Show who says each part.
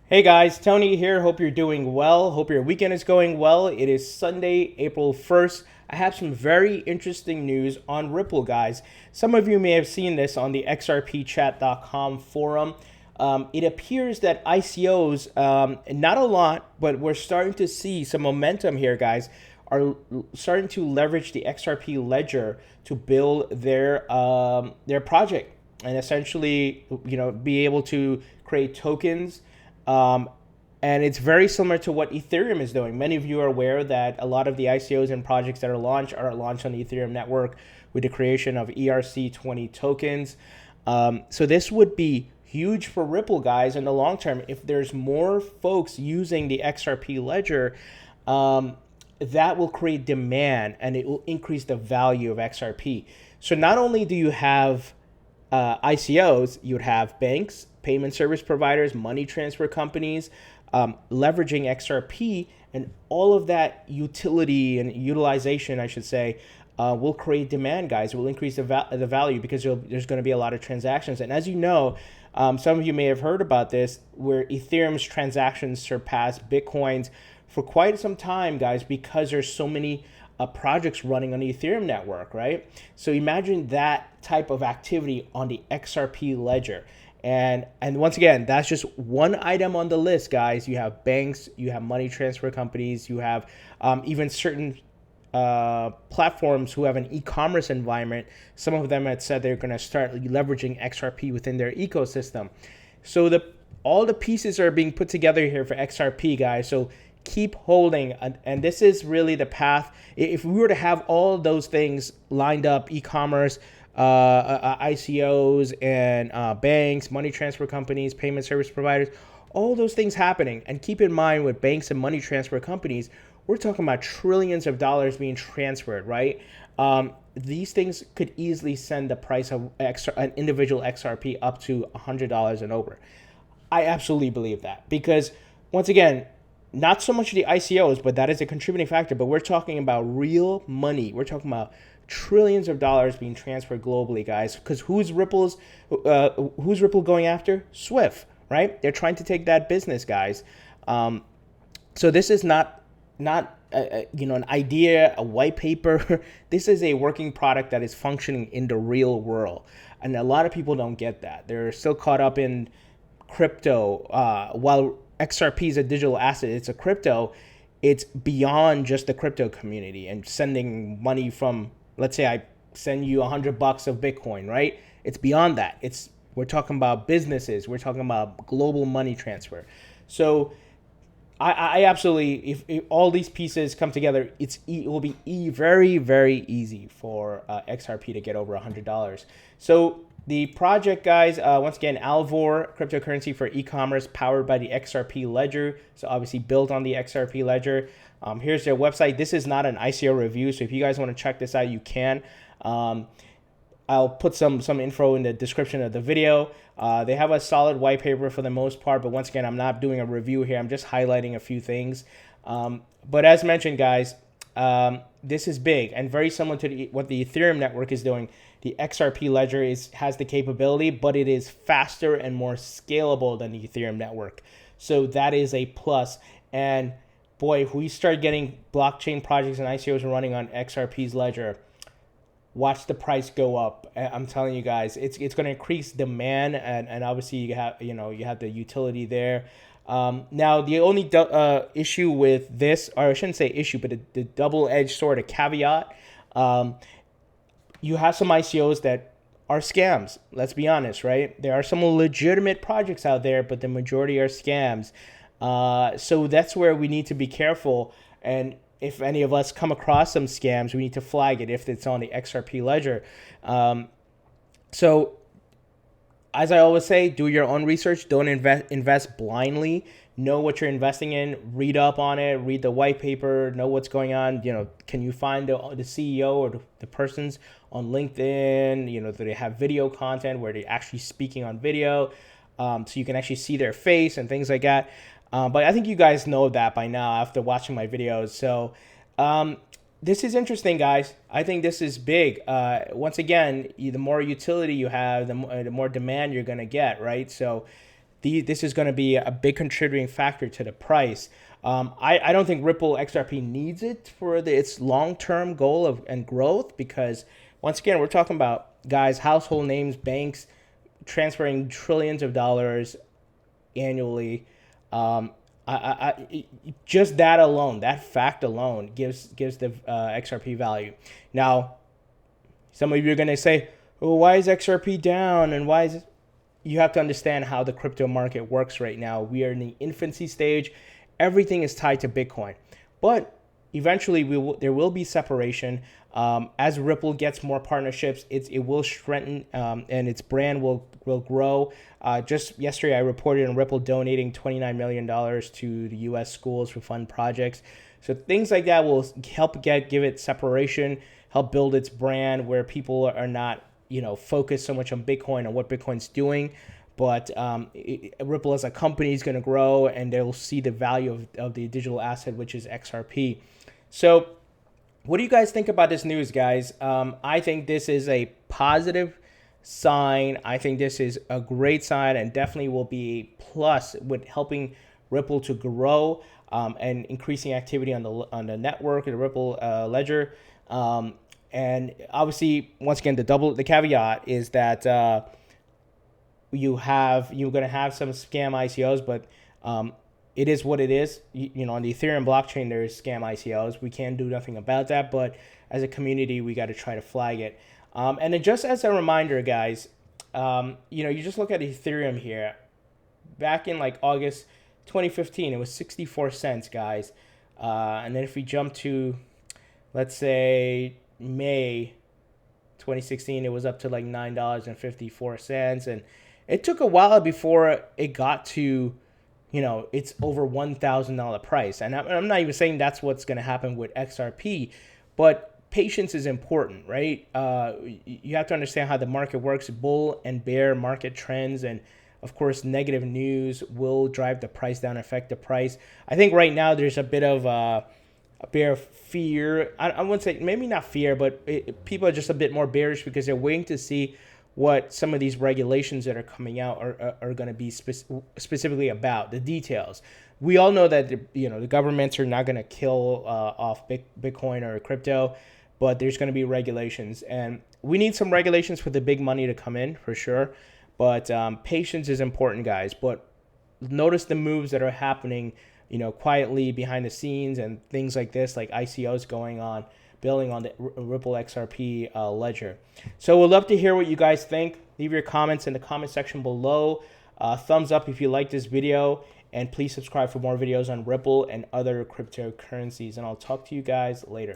Speaker 1: Hey guys, Tony here. Hope you're doing well. Hope your weekend is going well. It is Sunday, April 1st. I have some very interesting news on Ripple, guys. Some of you may have seen this on the xrpchat.com forum. It appears that ICOs, not a lot, but we're starting to see some momentum here, guys, are starting to leverage the XRP Ledger to build their project and essentially, be able to create tokens, um, and it's very similar to what Ethereum is doing. Many of you are aware that a lot of the ICOs and projects that are launched on the Ethereum network with the creation of ERC20 tokens. So this would be huge for Ripple, guys, in the long term. If there's more folks using the XRP ledger, that will create demand and it will increase the value of XRP. So not only do you have ICOs, you would have banks, payment service providers, money transfer companies, leveraging XRP, and all of that utility and utilization, I should say, will create demand, guys. It will increase the value because there's going to be a lot of transactions. And as you know, some of you may have heard about this, where Ethereum's transactions surpass Bitcoin's for quite some time, guys, because there's so many projects running on the Ethereum network, right? So imagine that type of activity on the XRP ledger. And once again, that's just one item on the list, guys. You have banks, you have money transfer companies, you have even certain platforms who have an e-commerce environment. Some of them had said they're going to start leveraging XRP within their ecosystem. So all the pieces are being put together here for XRP, guys. So keep holding, and this is really the path. If we were to have all those things lined up, e-commerce, ICOs, and banks, money transfer companies, payment service providers, all those things happening. And keep in mind, with banks and money transfer companies, we're talking about trillions of dollars being transferred, right? These things could easily send the price of an individual XRP up to $100 and over. I absolutely believe that because, once again, not so much the ICOs, but that is a contributing factor. But we're talking about real money. We're talking about trillions of dollars being transferred globally, guys. Because who's Ripple going after? Swift, right? They're trying to take that business, guys. So this is not an idea, a white paper. This is a working product that is functioning in the real world, and a lot of people don't get that. They're still caught up in crypto. While XRP is a digital asset, it's a crypto. It's beyond just the crypto community and sending money from, let's say I send you $100 of Bitcoin, right? It's beyond that. We're talking about businesses. We're talking about global money transfer. So I absolutely, if all these pieces come together, it will be very, very easy for XRP to get over $100. So the project, guys, once again, Allvor, cryptocurrency for e-commerce powered by the XRP Ledger. So obviously built on the XRP Ledger. Here's their website. This is not an ICO review, so if you guys want to check this out, you can. I'll put some info in the description of the video. They have a solid white paper for the most part, but once again, I'm not doing a review here. I'm just highlighting a few things. But as mentioned, guys, this is big and very similar to what the Ethereum network is doing. The XRP Ledger has the capability, but it is faster and more scalable than the Ethereum network. So that is a plus. And boy, if we start getting blockchain projects and ICOs running on XRP's Ledger, watch the price go up. I'm telling you guys, it's going to increase demand, and obviously you have the utility there. Now the only issue with this, or I shouldn't say issue, but the double-edged sword, a caveat, you have some ICOs that are scams. Let's be honest, right? There are some legitimate projects out there, but the majority are scams. So that's where we need to be careful. And if any of us come across some scams, we need to flag it if it's on the XRP ledger. So as I always say, do your own research. Don't invest blindly. Know what you're investing in. Read up on it. Read the white paper. Know what's going on. Can you find the CEO or the persons on LinkedIn? Do they have video content where they're actually speaking on video, so you can actually see their face and things like that. But I think you guys know that by now after watching my videos. So this is interesting, guys. I think this is big. Once again, the more utility you have, the more demand you're going to get, right? So this is going to be a big contributing factor to the price. I don't think Ripple XRP needs it for its long-term goal and growth, because once again, we're talking about, guys, household names, banks transferring trillions of dollars annually. Just that alone, that fact alone gives the XRP value. Now, some of you are going to say, well, why is XRP down, and why is it? You have to understand how the crypto market works right now. We are in the infancy stage. Everything is tied to Bitcoin. But eventually there will be separation. As Ripple gets more partnerships, it will strengthen, and its brand will grow. Just yesterday, I reported on Ripple donating $29 million to the U.S. schools for fund projects. So things like that will help give it separation, help build its brand, where people are not focus so much on Bitcoin and what Bitcoin's doing, but Ripple as a company is going to grow, and they'll see the value of the digital asset, which is XRP. So what do you guys think about this news, guys? I think this is a positive sign. I think this is a great sign, and definitely will be a plus with helping Ripple to grow and increasing activity on the network, the Ripple Ledger. And obviously, once again, the caveat is that you're going to have some scam ICOs, but it is what it is. On the Ethereum blockchain, there's scam ICOs. We can't do nothing about that, but as a community, we got to try to flag it. And then just as a reminder, guys, you just look at Ethereum here. Back in like August 2015, it was 64 cents, guys. And then if we jump to, let's say, May 2016, it was up to like $9.54, and it took a while before it got to it's over $1,000 price. And I'm not even saying that's what's going to happen with XRP, but patience is important, right? You have to understand how the market works. Bull and bear market trends, and of course negative news will drive the price down, affect the price. I think right now there's a bit of a bear fear. I wouldn't say, maybe not fear, but people are just a bit more bearish because they're waiting to see what some of these regulations that are coming out are going to be specifically about, the details. We all know that the governments are not going to kill off Bitcoin or crypto, but there's going to be regulations, and we need some regulations for the big money to come in for sure. But patience is important, guys. But notice the moves that are happening quietly behind the scenes, and things like this, like ICOs going on, building on the Ripple XRP ledger. So we'd love to hear what you guys think. Leave your comments in the comment section below. Thumbs up if you like this video, and please subscribe for more videos on Ripple and other cryptocurrencies. And I'll talk to you guys later.